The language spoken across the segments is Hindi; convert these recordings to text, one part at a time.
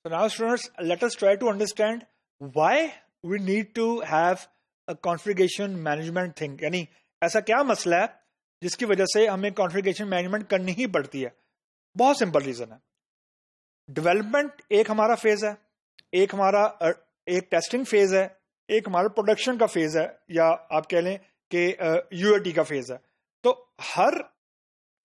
So now students, let us try to understand why we need to have a configuration management thing. यानी ऐसा क्या मसला है जिसकी वजह से हमें कॉन्फ़िगरेशन मैनेजमेंट करनी ही पड़ती है. बहुत सिंपल रीजन है. डेवलपमेंट एक हमारा फेज है, एक हमारा एक टेस्टिंग फेज है, एक हमारा प्रोडक्शन का फेज है, या आप कह लें कि यूएटी का फेज है. तो हर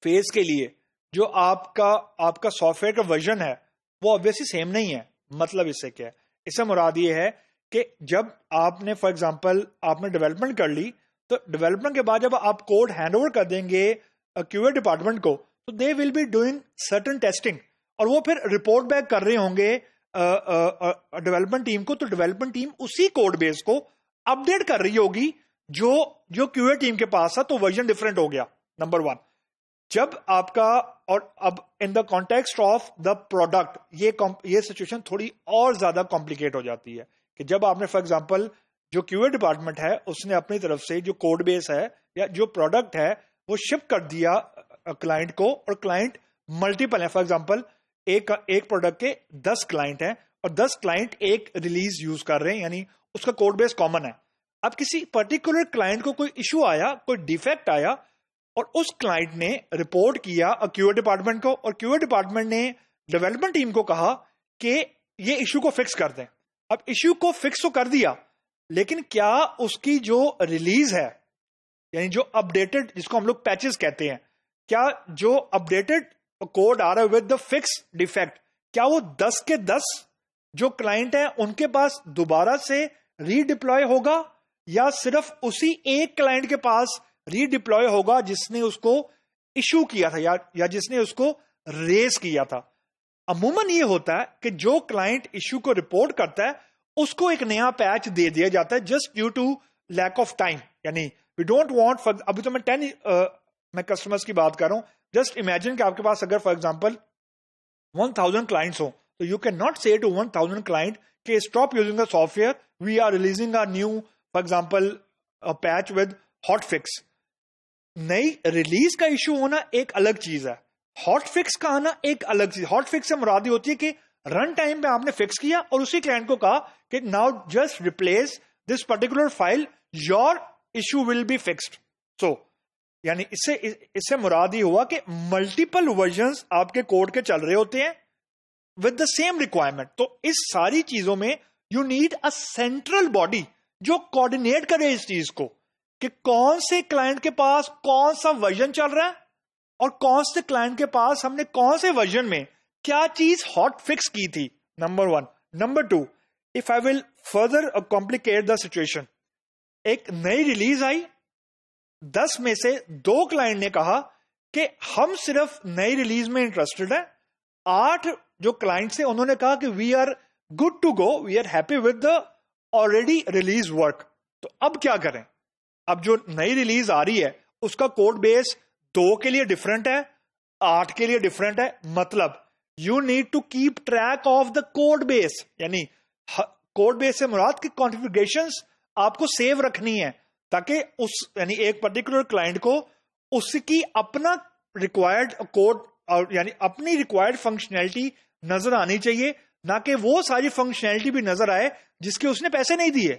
फेज के लिए जो आपका सॉफ्टवेयर का वर्जन है वो ऑब्वियसली सेम नहीं है. मतलब इससे क्या है? इससे मुराद ये है कि जब आपने फॉर एग्जांपल आपने डेवलपमेंट कर ली, तो डेवलपमेंट के बाद जब आप कोड हैंडओवर कर देंगे क्यूए डिपार्टमेंट को, तो they will be doing certain testing, और वो फिर रिपोर्ट बैक कर रहे होंगे डेवलपमेंट टीम को. तो डेवलपमेंट टीम उसी कोड बेस को अपडेट कर रही होगी जो क्यूए टीम के पास है. तो वर्जन डिफरेंट हो गया, नंबर वन. जब आपका, और अब in the context of the product ये सिचुएशन थोड़ी और ज्यादा कॉम्प्लिकेट हो जाती है कि जब आपने फॉर एग्जांपल जो क्यूए डिपार्टमेंट है उसने अपनी तरफ से जो कोड बेस है या जो प्रोडक्ट है वो शिप कर दिया क्लाइंट को, और क्लाइंट मल्टीपल है. फॉर एग्जांपल एक प्रोडक्ट के 10 क्लाइंट हैं और 10 क्लाइंट एक रिलीज यूज कर रहे हैं, यानी उसका कोड बेस कॉमन है. अब किसी पर्टिकुलर क्लाइंट को कोई इशू आया, कोई डिफेक्ट आया, और उस क्लाइंट ने रिपोर्ट किया क्यूए डिपार्टमेंट को, और क्यूए डिपार्टमेंट ने डेवलपमेंट टीम को कहा कि ये इशू को फिक्स कर दें. अब इशू को फिक्स तो कर दिया, लेकिन क्या उसकी जो रिलीज है, यानी जो अपडेटेड, जिसको हम लोग पैचेस कहते हैं, क्या जो अपडेटेड कोड आ रहा है विद द फिक्स डिफेक्ट, क्या वो 10 के 10 जो क्लाइंट है उनके पास दोबारा से रीडिप्लॉय होगा, या सिर्फ उसी एक क्लाइंट के पास रीडिप्लॉय होगा जिसने उसको इशू किया था या जिसने उसको रेज किया था? अमूमन ये होता है कि जो क्लाइंट इशू को रिपोर्ट करता है उसको एक नया पैच दे दिया जाता है just due to lack of time. यानी वी डोंट वांट, अभी तो मैं कस्टमर्स की बात कर रहा हूं. जस्ट इमेजिन कि आपके पास अगर फॉर एग्जांपल 1000 क्लाइंट्स हो, तो you can not say to 1000 client के stop using the software, we are releasing a new for example patch with hot fix. नई रिलीज का इशू होना एक अलग चीज है, हॉट फिक्स का आना एक अलग चीज. हॉट फिक्स से मुराद होती है कि रन टाइम पे आपने फिक्स किया और उसी क्लाइंट को कहा कि now just replace this particular file, your issue will be fixed. So यानी इससे मुराद ही हुआ कि मल्टीपल वर्जन्स आपके कोड के चल रहे होते हैं विद द सेम रिक्वायरमेंट. तो इस सारी चीजों में you need a central body जो कोऑर्डिनेट करे इस चीज को कि कौन से क्लाइंट के पास कौन सा वर्जन चल रहा है और कौन से क्लाइंट के पास हमने कौन से वर्जन में क्या चीज हॉट फिक्स की थी. Number one. Number to, if I will further complicate the situation, एक नई रिलीज आई, 10 में से 2 क्लाइंट ने कहा कि हम सिर्फ नई रिलीज में इंटरेस्टेड है. 8 जो क्लाइंट थे उन्होंने कहा कि we are good to go, we are happy with the already release work. तो अब क्या करें? अब जो नई रिलीज आ रही है उसका कोड बेस 2 के लिए डिफरेंट है, 8 के लिए डिफरेंट है. मतलब you need to keep track of the code base, यानी कोड बेस से मुराद की कॉन्फ़िगरेशंस आपको सेव रखनी है ताकि यानी एक पर्टिकुलर क्लाइंट को उसकी अपना रिक्वायर्ड कोड और यानी अपनी रिक्वायर्ड फंक्शनैलिटी नजर आनी चाहिए, ना कि वो सारी फंक्शनैलिटी भी नजर आए जिसके उसने पैसे नहीं दिए.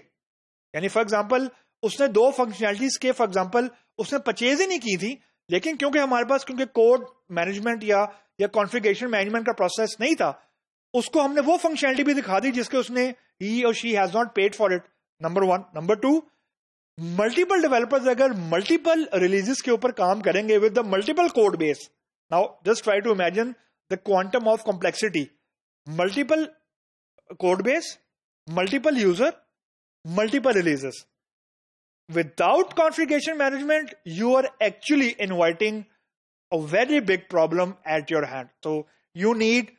यानी फॉर एग्जांपल उसने 2 फंक्शनैलिटीज के फॉर एग्जांपल उसने परचेज ही नहीं की थी, लेकिन क्योंकि हमारे पास कोड मैनेजमेंट या कॉन्फ़िगरेशन मैनेजमेंट का प्रोसेस नहीं था, उसको हमने वो फंक्शनैलिटी भी दिखा दी जिसके उसने ही और she has not paid for it. Number one. Number two, multiple developers अगर मल्टीपल रिलीजेस के ऊपर काम करेंगे with the multiple code base, now just try to imagine the quantum of complexity. Multiple code base, multiple user, multiple releases. Without configuration management, you are actually inviting a very big problem at your hand. So you need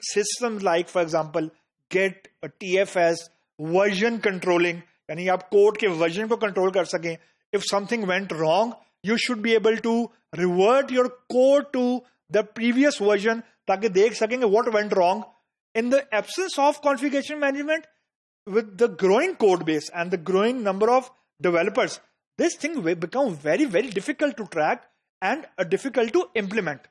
systems like, for example, Git, TFS, version controlling. यानी आप कोड के वर्जन को कंट्रोल कर सकें. If something went wrong, you should be able to revert your code to the previous version ताकि देख सकेंगे what went wrong. In the absence of configuration management, with the growing code base and the growing number of developers, this thing will become very, very difficult to track and difficult to implement.